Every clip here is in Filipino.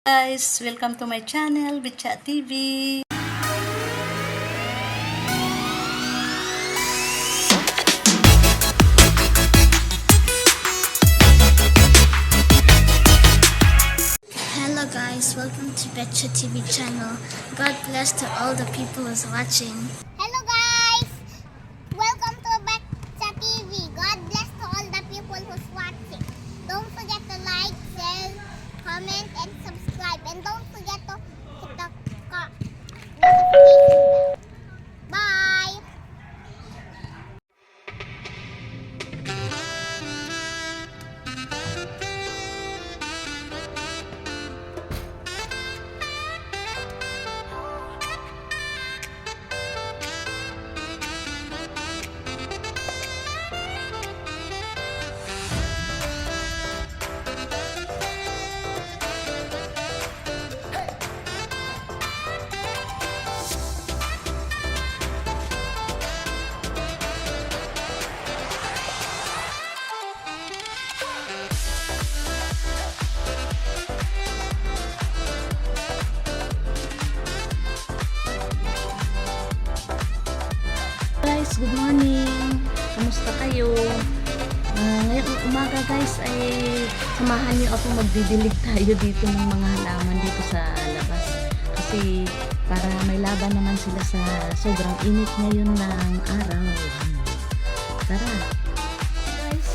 Guys, welcome to my channel, Bitchat TV. Hello guys, welcome to Betcha TV channel. God bless to all the people who's watching. Hello guys! Welcome to Betcha TV. God bless to all the people who's watching. Don't forget to like, share, comment, and subscribe. And don't forget to hit the notification bell. Bye! Guys, good morning. Kamusta kayo? Ngayong umaga guys ay samahan niyo ako magdidilig tayo dito ng mga halaman dito sa labas. Kasi para may laban naman sila sa sobrang init ngayon ng araw. Tara. Guys.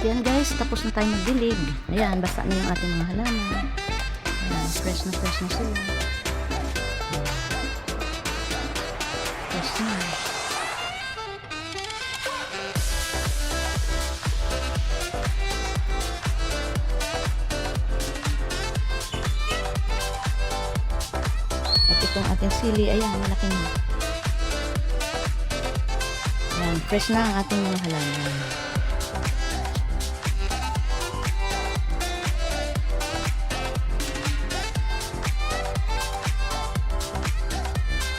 Yan guys, tapos na tayo magdilig. Ayan, basta na yung ating mga halaman. Ayan, fresh na sila. Fresh na. At itong ating sili, ayan, malaki na. Ayan, fresh na ang ating mga halaman.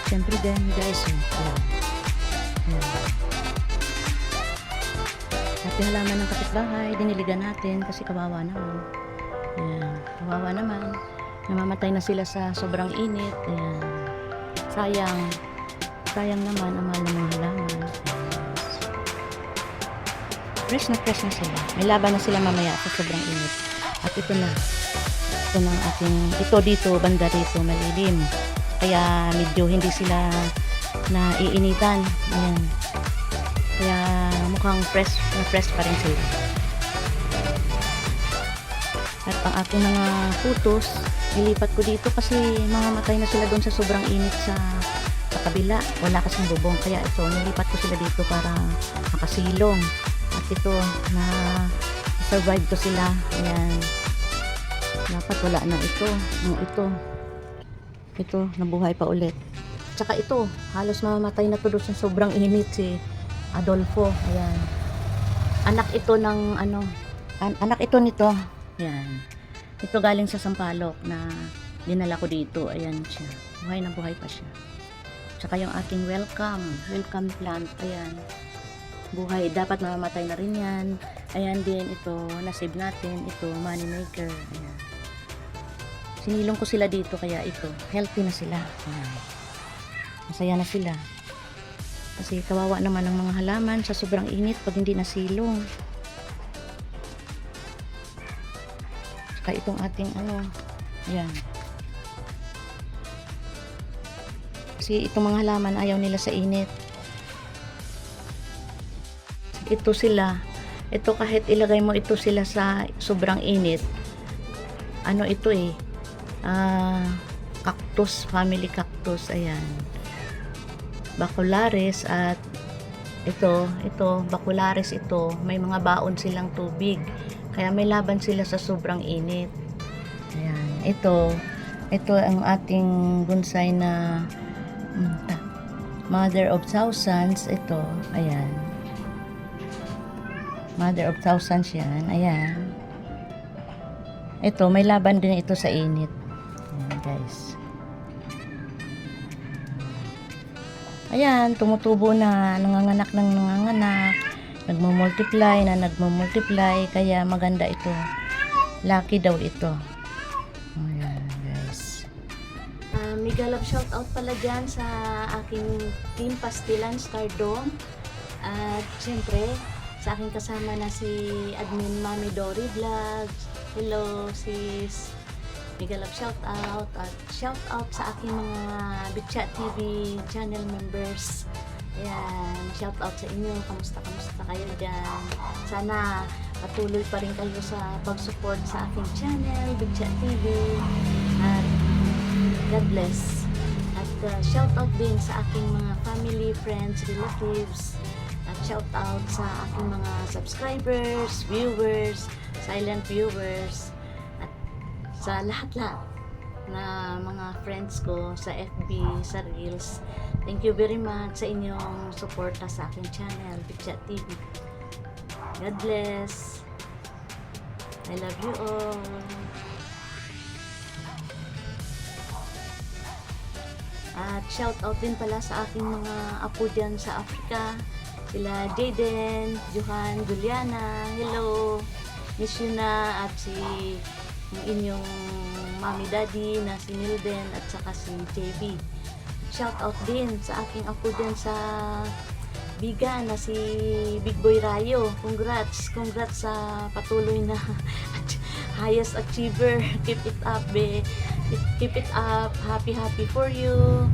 Siyempre din guys, ayan. Pati halaman ng kapitbahay, diniligan natin kasi kawawa naman. Ayan, kawawa naman. Namamatay na sila sa sobrang init. Ayan. Sayang naman ang mahal ng mga halaman. Fresh na sila. May laban na sila mamaya sa sobrang init. At ito na. Ito dito, banda rito, malilim. Kaya medyo hindi sila naiinitan. Ayan. Kaya mukhang fresh pa rin sila. At ang aking mga putos, ilipat ko dito kasi mamamatay na sila doon sa sobrang init sa kabila. Wala kasing bubong. Kaya ito, nilipat ko sila dito para makasilong. At ito, na survive ko sila. Ayan. Dapat wala na ito. Ito, nabuhay pa ulit. Tsaka ito, halos mamamatay na to doon sa sobrang init si Adolfo. Ayan. Anak ito nito. Ayan. Ito galing sa Sampaloc na dinala ko dito. Ayan siya. Buhay na buhay pa siya. Tsaka yung ating welcome plant. Ayan. Buhay. Dapat mamamatay na rin yan. Ayan din ito. Nasave natin. Ito, money maker. Ayan. Sinilong ko sila dito kaya ito, healthy na sila. Ayan. Masaya na sila. Kasi kawawa naman ang mga halaman sa sobrang init pag hindi nasilong. Saka itong ating ayan. Kasi itong mga halaman ayaw nila sa init. Ito sila. Ito kahit ilagay mo ito sila sa sobrang init. Ito cactus, family cactus, ayan. Bacularis at ito, bacularis ito, may mga baon silang tubig. Kaya may laban sila sa sobrang init. Ayan, ito ang ating bonsai na Mother of Thousands, ito, ayan. Mother of Thousands yan, ayan. Ito, may laban din ito sa init. Ayan, guys. Ayan, tumutubo na, nanganganak, nagmumultiply, kaya maganda ito. Lucky daw ito. Ayan, guys. Mega love shout out pala dyan sa aking Team Pastilan Stardom. At syempre, sa aking kasama na si Admin Mami Dory Vlogs. Hello sis. Mega love shout out at shout out sa aking mga Bitchat TV channel members. Ayan, shout out sa inyo. Kamusta kayo dyan? Sana patuloy pa rin kayo sa pag-support sa aking channel, Bitchat TV. At God bless. At shout out din sa aking mga family, friends, relatives. At shout out sa aking mga subscribers, viewers, silent viewers, at sa lahat-lahat na mga friends ko sa FB, sa Reels. Thank you very much sa inyong suporta sa aking channel, Bitchat TV. God bless. I love you all. At shout out din pala sa aking mga apo dyan sa Africa. Sila Jaden, Johan, Juliana, hello. Miss you na. At si yung inyong mommy daddy na si Milden at saka si JB. Shout out din sa aking apo din sa Biga na si Big Boy Rayo. Congrats sa patuloy na highest achiever. Keep it up, be. Keep it up. Happy for you.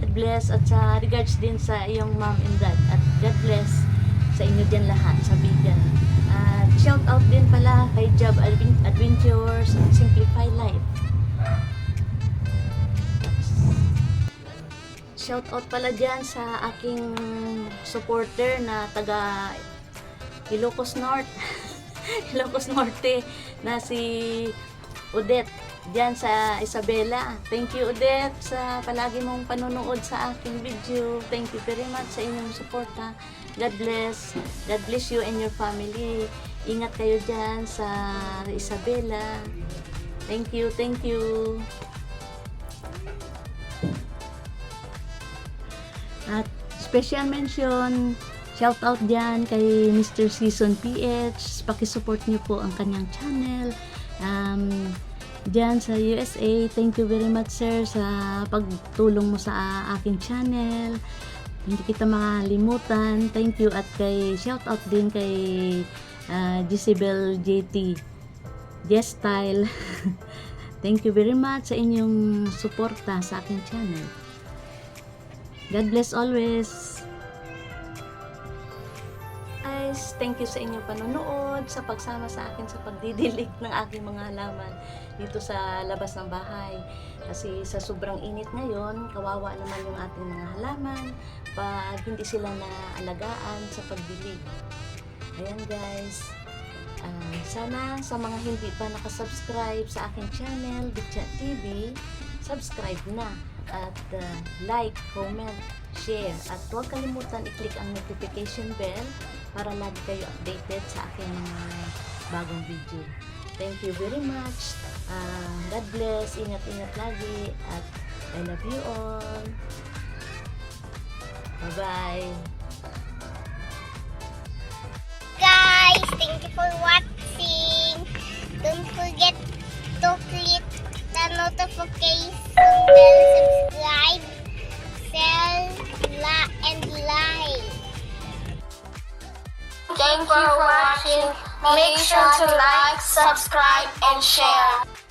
God bless. At sa regards din sa iyong mom and dad. At God bless sa inyo din lahat sa Biga. At shout out din pala kay Job Adventures, Simplify Life. Shout out pala dyan sa aking supporter na taga Ilocos North. Ilocos Norte na si Odette dyan sa Isabela. Thank you, Odette, sa palagi mong panonood sa aking video. Thank you very much sa inyong suporta. God bless. God bless you and your family. Ingat kayo dyan sa Isabela. Thank you, thank you. At special mention, shout out dyan kay Mr. Season PH. Pakisupport niyo po ang kanyang channel. Dyan sa USA, thank you very much, sir, sa pagtulong mo sa aking channel. Hindi kita makalimutan. Thank you. At kay shout out din kay Jezebel JT Jess Style. Thank you very much sa inyong suporta sa aking channel. God bless always. Guys, thank you sa inyong panonood, sa pagsama sa akin sa pagdidilig ng aking mga halaman dito sa labas ng bahay. Kasi sa sobrang init ngayon, kawawa naman yung ating mga halaman pag hindi sila naalagaan sa pagdilig. Ayan guys, sana sa mga hindi pa nakasubscribe sa aking channel, Betcha TV, subscribe na. At like, comment, share. At huwag kalimutan i-click ang notification bell para lagi kayo updated sa aking mga bagong video. Thank you very much. God bless. Ingat-ingat lagi. At I love you all. Bye-bye. Guys, thank you for watching. Don't forget to click the notification bell, subscribe, share, and like. Thank you for watching. Make sure to like, subscribe, and share.